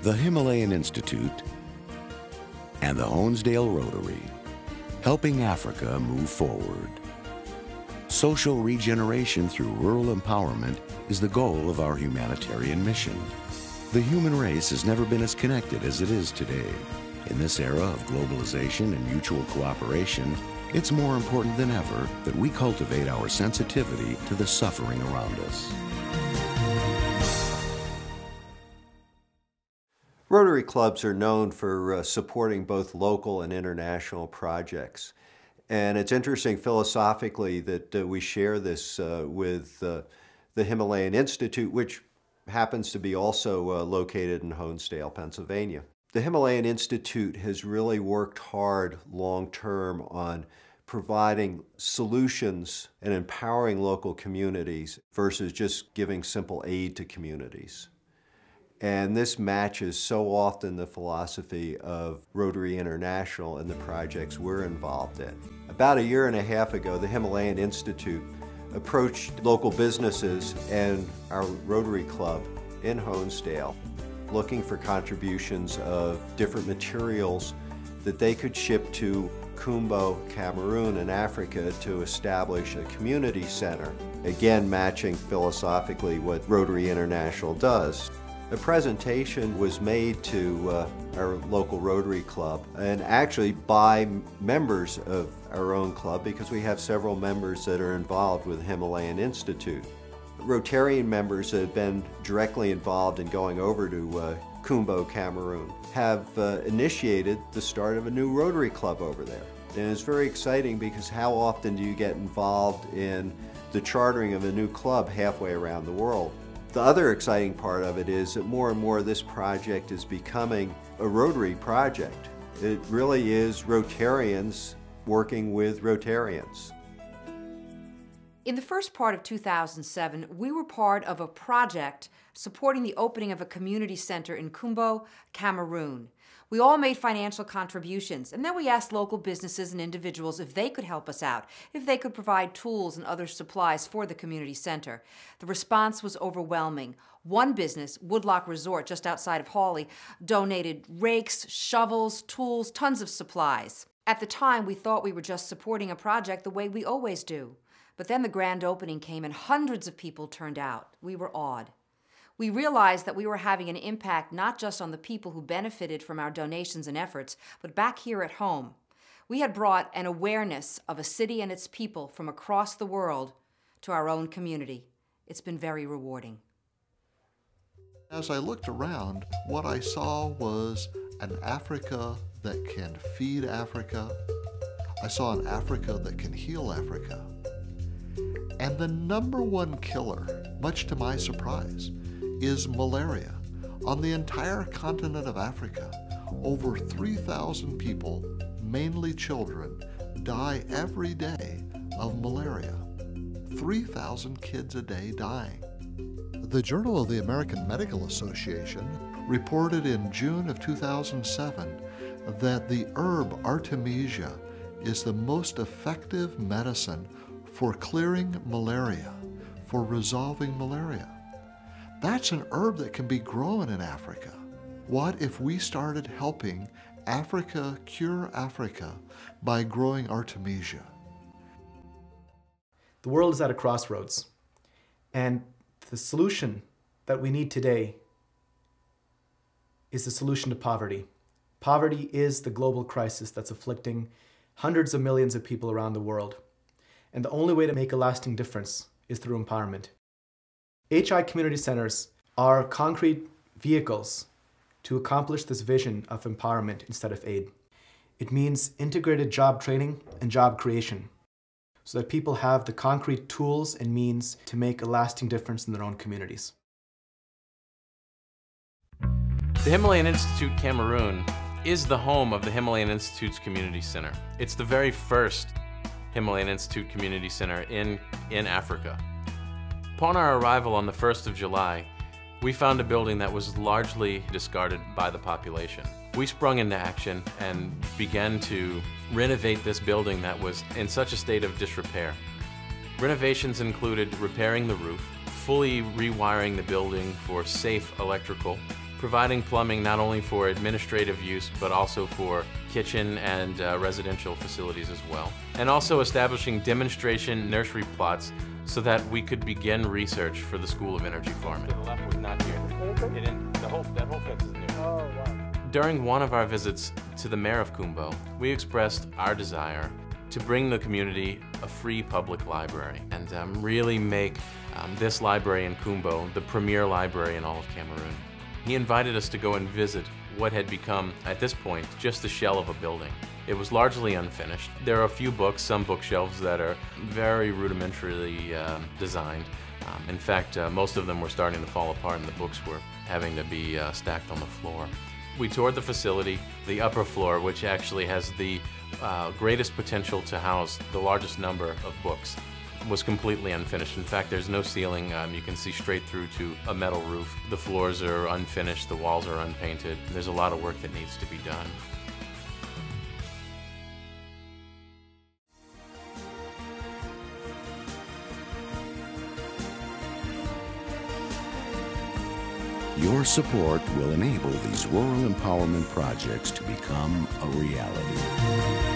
the Himalayan Institute, and the Honesdale Rotary, helping Africa move forward. Social regeneration through rural empowerment is the goal of our humanitarian mission. The human race has never been as connected as it is today. In this era of globalization and mutual cooperation, it's more important than ever that we cultivate our sensitivity to the suffering around us. Rotary clubs are known for supporting both local and international projects. And it's interesting philosophically that we share this with the Himalayan Institute, which happens to be also located in Honesdale, Pennsylvania. The Himalayan Institute has really worked hard long-term on providing solutions and empowering local communities versus just giving simple aid to communities. And this matches so often the philosophy of Rotary International and the projects we're involved in. About a year and a half ago, the Himalayan Institute approached local businesses and our Rotary Club in Honesdale looking for contributions of different materials that they could ship to Kumbo, Cameroon in Africa to establish a community center, again matching philosophically what Rotary International does. A presentation was made to our local Rotary Club, and actually by members of our own club, because we have several members that are involved with Himalayan Institute. Rotarian members that have been directly involved in going over to Kumbo, Cameroon, have initiated the start of a new Rotary Club over there. And it's very exciting because how often do you get involved in the chartering of a new club halfway around the world? The other exciting part of it is that more and more this project is becoming a Rotary project. It really is Rotarians working with Rotarians. In the first part of 2007, we were part of a project supporting the opening of a community center in Kumbo, Cameroon. We all made financial contributions, and then we asked local businesses and individuals if they could help us out, if they could provide tools and other supplies for the community center. The response was overwhelming. One business, Woodlock Resort, just outside of Hawley, donated rakes, shovels, tools, tons of supplies. At the time, we thought we were just supporting a project the way we always do. But then the grand opening came and hundreds of people turned out. We were awed. We realized that we were having an impact not just on the people who benefited from our donations and efforts, but back here at home. We had brought an awareness of a city and its people from across the world to our own community. It's been very rewarding. As I looked around, what I saw was an Africa that can feed Africa. I saw an Africa that can heal Africa. And the number one killer, much to my surprise, is malaria. On the entire continent of Africa, over 3,000 people, mainly children, die every day of malaria. 3,000 kids a day dying. The Journal of the American Medical Association reported in June of 2007 that the herb Artemisia is the most effective medicine for clearing malaria, for resolving malaria. That's an herb that can be grown in Africa. What if we started helping Africa cure Africa by growing Artemisia? The world is at a crossroads, and the solution that we need today is the solution to poverty. Poverty is the global crisis that's afflicting hundreds of millions of people around the world. And the only way to make a lasting difference is through empowerment. HI community centers are concrete vehicles to accomplish this vision of empowerment instead of aid. It means integrated job training and job creation so that people have the concrete tools and means to make a lasting difference in their own communities. The Himalayan Institute Cameroon is the home of the Himalayan Institute's Community Center. It's the very first Himalayan Institute Community Center in Africa. Upon our arrival on the 1st of July, we found a building that was largely discarded by the population. We sprung into action and began to renovate this building that was in such a state of disrepair. Renovations included repairing the roof, fully rewiring the building for safe electrical, providing plumbing not only for administrative use, but also for kitchen and residential facilities as well. And also establishing demonstration nursery plots so that we could begin research for the School of Energy Farming. To the left was not here. That whole fence is new. Oh, wow. During one of our visits to the mayor of Kumbo, we expressed our desire to bring the community a free public library and really make this library in Kumbo the premier library in all of Cameroon. He invited us to go and visit what had become, at this point, just the shell of a building. It was largely unfinished. There are a few books, some bookshelves that are very rudimentarily designed. In fact, most of them were starting to fall apart and the books were having to be stacked on the floor. We toured the facility, the upper floor, which actually has the greatest potential to house the largest number of books, was completely unfinished. In fact, there's no ceiling. You can see straight through to a metal roof. The floors are unfinished, the walls are unpainted. There's a lot of work that needs to be done. Your support will enable these rural empowerment projects to become a reality.